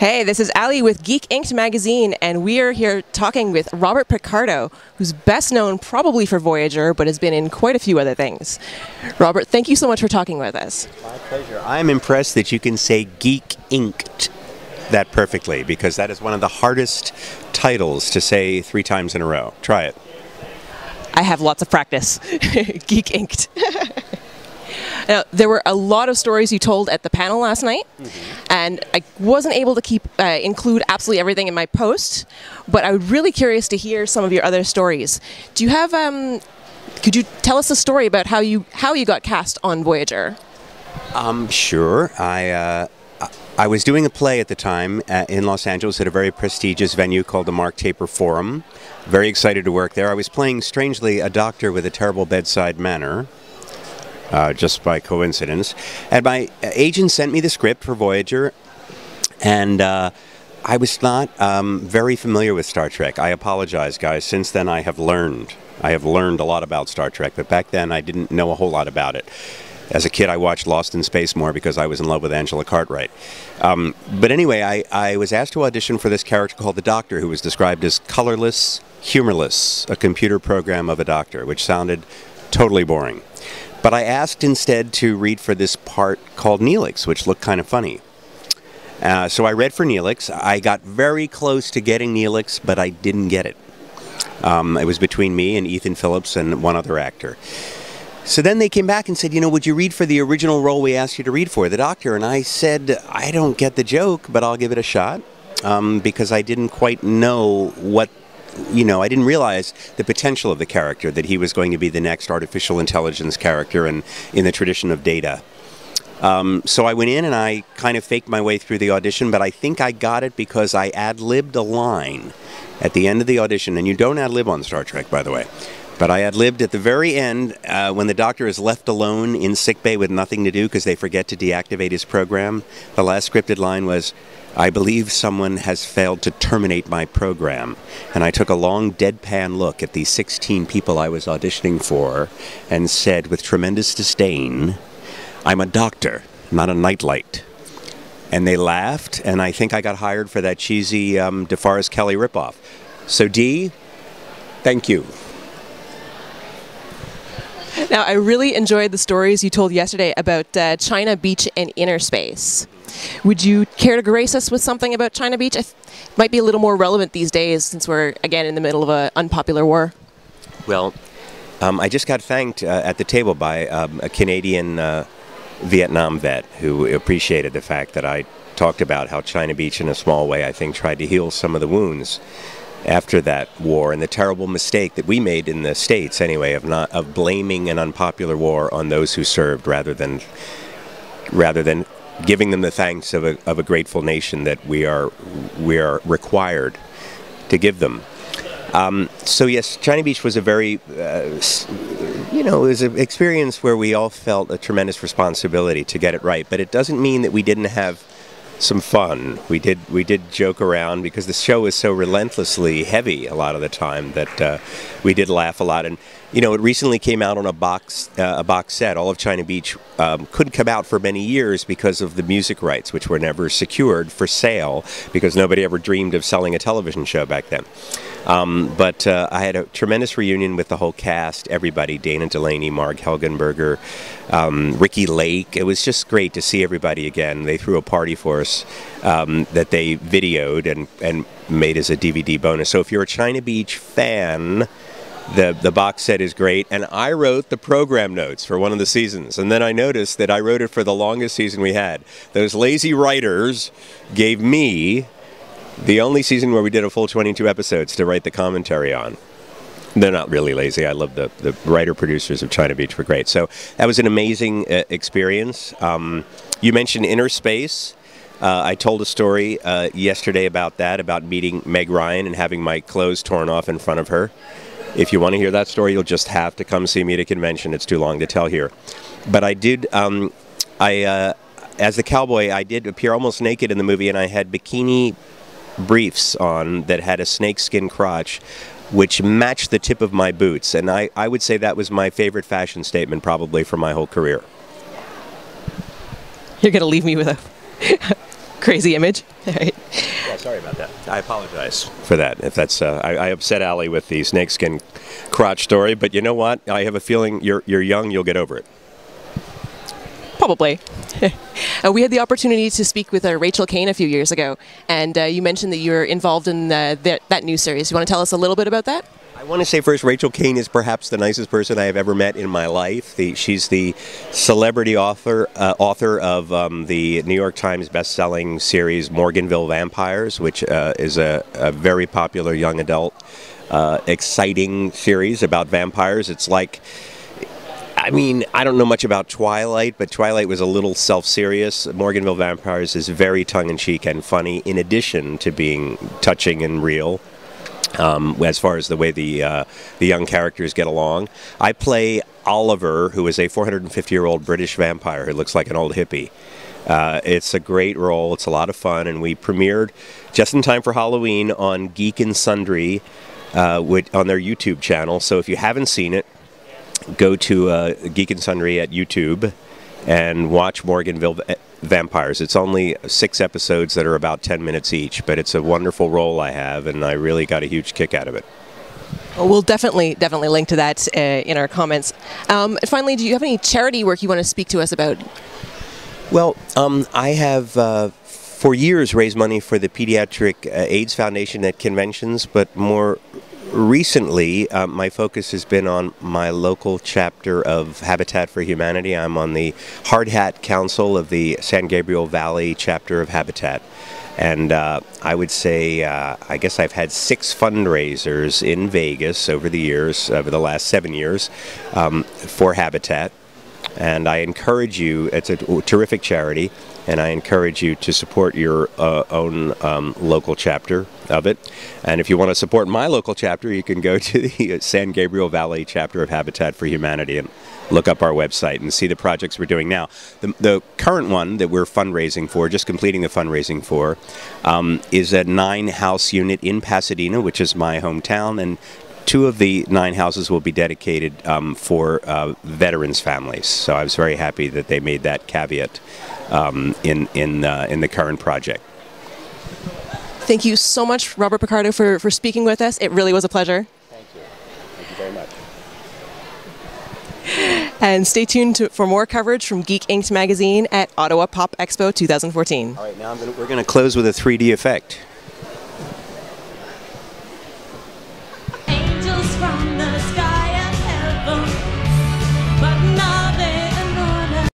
Hey, this is Ali with Geek Inked magazine, and we are here talking with Robert Picardo, who's best known probably for Voyager, but has been in quite a few other things. Robert, thank you so much for talking with us. My pleasure. I'm impressed that you can say Geek Inked that perfectly, because that is one of the hardest titles to say 3 times in a row. Try it. I have lots of practice. Geek Inked. Now, there were a lot of stories you told at the panel last night, and I wasn't able to include absolutely everything in my post, but I'm really curious to hear some of your other stories. Do you have, could you tell us a story about how you got cast on Voyager? Sure. I was doing a play at the time in Los Angeles at a very prestigious venue called the Mark Taper Forum. Very excited to work there. I was playing, strangely, a doctor with a terrible bedside manner. Just by coincidence. And my agent sent me the script for Voyager, and I was not very familiar with Star Trek. I apologize, guys. Since then, I have learned a lot about Star Trek, but back then I didn't know a whole lot about it. As a kid, I watched Lost in Space more because I was in love with Angela Cartwright. But anyway, I was asked to audition for this character called the Doctor, who was described as colorless, humorless, a computer program of a doctor, which sounded totally boring. But I asked instead to read for this part called Neelix, which looked kind of funny. So I read for Neelix. I got very close to getting Neelix, but I didn't get it. It was between me and Ethan Phillips and one other actor. So then they came back and said, you know, would you read for the original role we asked you to read for, the Doctor? And I said, I don't get the joke, but I'll give it a shot, because I didn't quite know what... You know, I didn't realize the potential of the character, that he was going to be the next artificial intelligence character in the tradition of Data. So I went in and I kind of faked my way through the audition, but I think I got it because I ad-libbed a line at the end of the audition. And you don't ad-lib on Star Trek, by the way. But I ad-libbed at the very end when the Doctor is left alone in sickbay with nothing to do because they forget to deactivate his program. The last scripted line was, I believe someone has failed to terminate my program. And I took a long deadpan look at the 16 people I was auditioning for and said with tremendous disdain, I'm a doctor, not a nightlight. And they laughed, and I think I got hired for that cheesy DeForest Kelley ripoff. So Dee, thank you. Now, I really enjoyed the stories you told yesterday about China Beach and inner space. Would you care to grace us with something about China Beach? It might be a little more relevant these days since we're, again, in the middle of an unpopular war. Well, I just got thanked at the table by a Canadian Vietnam vet who appreciated the fact that I talked about how China Beach, in a small way, I think, tried to heal some of the wounds after that war, and the terrible mistake that we made in the States, anyway, of blaming an unpopular war on those who served rather than giving them the thanks of a grateful nation that we are required to give them. So yes, China Beach was a very, it was an experience where we all felt a tremendous responsibility to get it right. But it doesn't mean that we didn't have some fun. We did joke around because the show is so relentlessly heavy a lot of the time that we did laugh a lot. And you know, it recently came out on a box set. All of China Beach couldn't come out for many years because of the music rights, which were never secured for sale because nobody ever dreamed of selling a television show back then. But I had a tremendous reunion with the whole cast, everybody, Dana Delaney, Marg Helgenberger, Ricky Lake. It was just great to see everybody again. They threw a party for us that they videoed and made as a DVD bonus. So if you're a China Beach fan, the box set is great, and I wrote the program notes for one of the seasons, and then I noticed that I wrote it for the longest season we had. Those lazy writers gave me the only season where we did a full 22 episodes to write the commentary on. They're not really lazy. I love the writer-producers of China Beach were great. So that was an amazing experience. You mentioned inner space. I told a story yesterday about that, about meeting Meg Ryan and having my clothes torn off in front of her. If you want to hear that story, you'll just have to come see me at a convention. It's too long to tell here. But I did, as the cowboy, I did appear almost naked in the movie, and I had bikini briefs on that had a snakeskin crotch, which matched the tip of my boots. And I would say that was my favorite fashion statement probably for my whole career. You're going to leave me with a crazy image. All right. Yeah, sorry about that. I apologize for that. If that's I upset Allie with the snakeskin crotch story, but you know what? I have a feeling you're young. You'll get over it. Probably. We had the opportunity to speak with Rachel Kane a few years ago, and you mentioned that you're involved in that new series. You want to tell us a little bit about that? I want to say first, Rachel Kane is perhaps the nicest person I have ever met in my life. She's the celebrity author of the New York Times best-selling series Morganville Vampires, which is a very popular young adult, exciting series about vampires. It's like, I mean, I don't know much about Twilight, but Twilight was a little self-serious. Morganville Vampires is very tongue-in-cheek and funny, in addition to being touching and real. As far as the way the young characters get along. I play Oliver, who is a 450-year-old British vampire who looks like an old hippie. It's a great role. It's a lot of fun, and we premiered just in time for Halloween on Geek and Sundry on their YouTube channel. So if you haven't seen it, go to Geek and Sundry at YouTube and watch Morganville Vampires. It's only 6 episodes that are about 10 minutes each, but it's a wonderful role I have, and I really got a huge kick out of it. Well, we'll definitely link to that in our comments. Finally, do you have any charity work you want to speak to us about? Well, I have for years raised money for the Pediatric AIDS Foundation at conventions, but more recently, my focus has been on my local chapter of Habitat for Humanity. I'm on the Hard Hat Council of the San Gabriel Valley chapter of Habitat. And I would say, I guess I've had 6 fundraisers in Vegas over the years, over the last 7 years, for Habitat. And I encourage you, it's a terrific charity, and I encourage you to support your own local chapter of it. And if you want to support my local chapter, you can go to the San Gabriel Valley chapter of Habitat for Humanity and look up our website and see the projects we're doing now. The current one that we're fundraising for, just completing the fundraising for, is a 9-house unit in Pasadena, which is my hometown, and 2 of the 9 houses will be dedicated for veterans' families. So I was very happy that they made that caveat in the current project. Thank you so much, Robert Picardo, for speaking with us. It really was a pleasure. Thank you. Thank you very much. And stay tuned for more coverage from Geek Inked magazine at Ottawa Pop Expo 2014. All right, now we're going to close with a 3D effect. Angels from